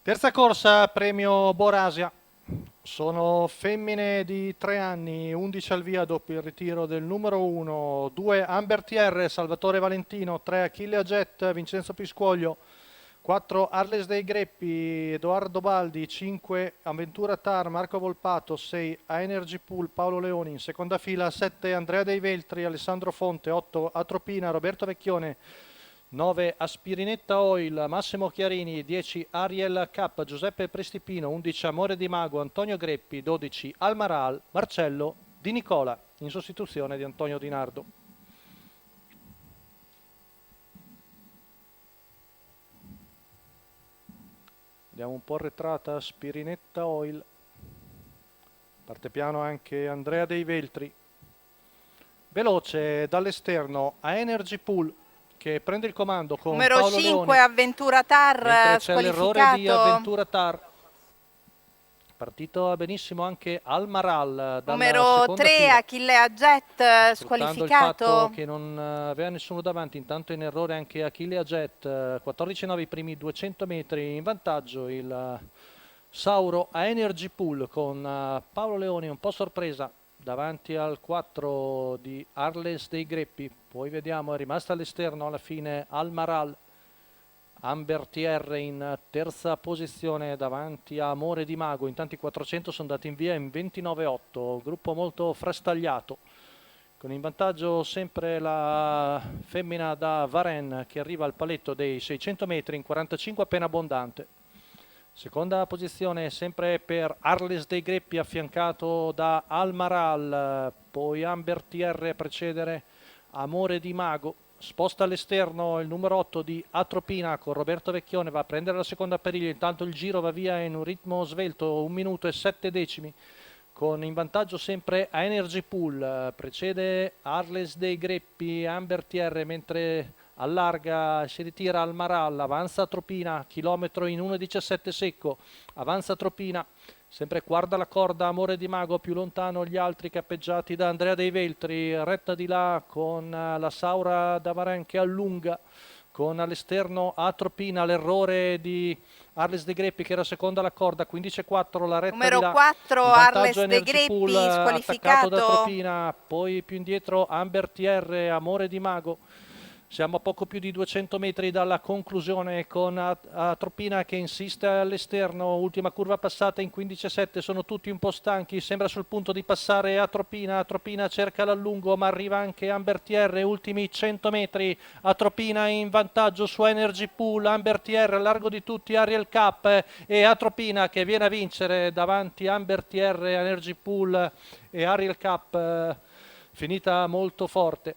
Terza corsa, premio Borasia. Sono femmine di 3 anni, 11 al via dopo il ritiro del numero 1, 2 Amber TR, Salvatore Valentino, 3 Achille Aget, Vincenzo Piscuoglio, 4 Arles dei Greppi, Edoardo Baldi, 5 Avventura Tar, Marco Volpato, 6 A Energy Pool, Paolo Leoni, in seconda fila 7 Andrea Dei Veltri, Alessandro Fonte, 8 Atropina, Roberto Vecchione, 9 Aspirinetta Oil, Massimo Chiarini, 10 Ariel K, Giuseppe Prestipino, 11 Amore di Mago, Antonio Greppi, 12 Almaral, Marcello Di Nicola, in sostituzione di Antonio Di Nardo. Vediamo un po' arretrata Aspirinetta Oil, parte piano anche Andrea Dei Veltri. Veloce dall'esterno a Energy Pool, che prende il comando con Numero Paolo 5 Leoni, Avventura Tar, mentre c'è l'errore di squalificato. Avventura Tar. Partito benissimo anche Almaral dalla Numero seconda 3 fila, Achille Aget, sfruttando il fatto squalificato. che non aveva nessuno davanti. Intanto in errore anche Achille Aget, 14,9 i primi 200 metri, in vantaggio il Sauro a Energy Pool con Paolo Leoni un po' sorpresa davanti al 4 di Arles dei Greppi. Poi vediamo, è rimasta all'esterno alla fine Almaral. Amber TR in terza posizione davanti a Amore di Mago. Intanto i 400 sono andati in via in 29,8, gruppo molto frastagliato, con in vantaggio sempre la femmina da Varennes che arriva al paletto dei 600 metri in 45 appena abbondante. Seconda posizione sempre per Arles dei Greppi, affiancato da Almaral, poi Amber TR a precedere Amore di Mago. Sposta all'esterno il numero 8 di Atropina con Roberto Vecchione, va a prendere la seconda periglia, intanto il giro va via in un ritmo svelto, 1 minuto e 7 decimi, con in vantaggio sempre a Energy Pool, precede Arles dei Greppi, Amber TR, mentre allarga, si ritira Almaral, avanza Atropina, chilometro in 1,17 secco, avanza Atropina, sempre guarda la corda Amore di Mago, più lontano gli altri cappeggiati da Andrea Dei Veltri, retta di là con la Saura da Varennes che allunga, con all'esterno Atropina, l'errore di Arles De Greppi che era seconda alla corda, 15,4 la retta Numero di là, 4 in vantaggio Arles De Energy Pool Greppi, attaccato da squalificato. Atropina, poi più indietro Amber TR, Amore di Mago. Siamo a poco più di 200 metri dalla conclusione con Atropina che insiste all'esterno, ultima curva passata in 15,7, sono tutti un po' stanchi, sembra sul punto di passare Atropina, Atropina cerca l'allungo ma arriva anche Amber TR, ultimi 100 metri, Atropina in vantaggio su Energy Pool, Amber TR a largo di tutti, Ariel Cup e Atropina che viene a vincere davanti Amber TR, Energy Pool e Ariel Cup, finita molto forte.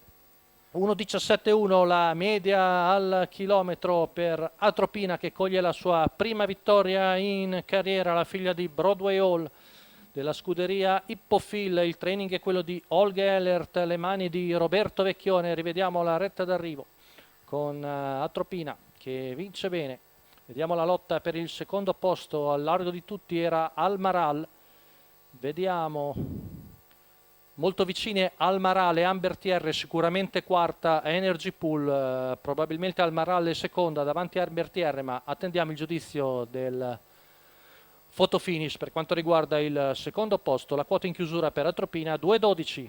1,17,1 la media al chilometro per Atropina che coglie la sua prima vittoria in carriera, la figlia di Broadway Hall della scuderia Hippofil. Il training è quello di Olga Ellert, le mani di Roberto Vecchione. Rivediamo la retta d'arrivo con Atropina che vince bene. Vediamo la lotta per il secondo posto, al largo di tutti era Almaral. Vediamo molto vicine Almaral e Amber TR, sicuramente quarta Energy Pool, probabilmente Almaral è seconda davanti a Amber TR, ma attendiamo il giudizio del photo finish per quanto riguarda il secondo posto. La quota in chiusura per Atropina 2,12.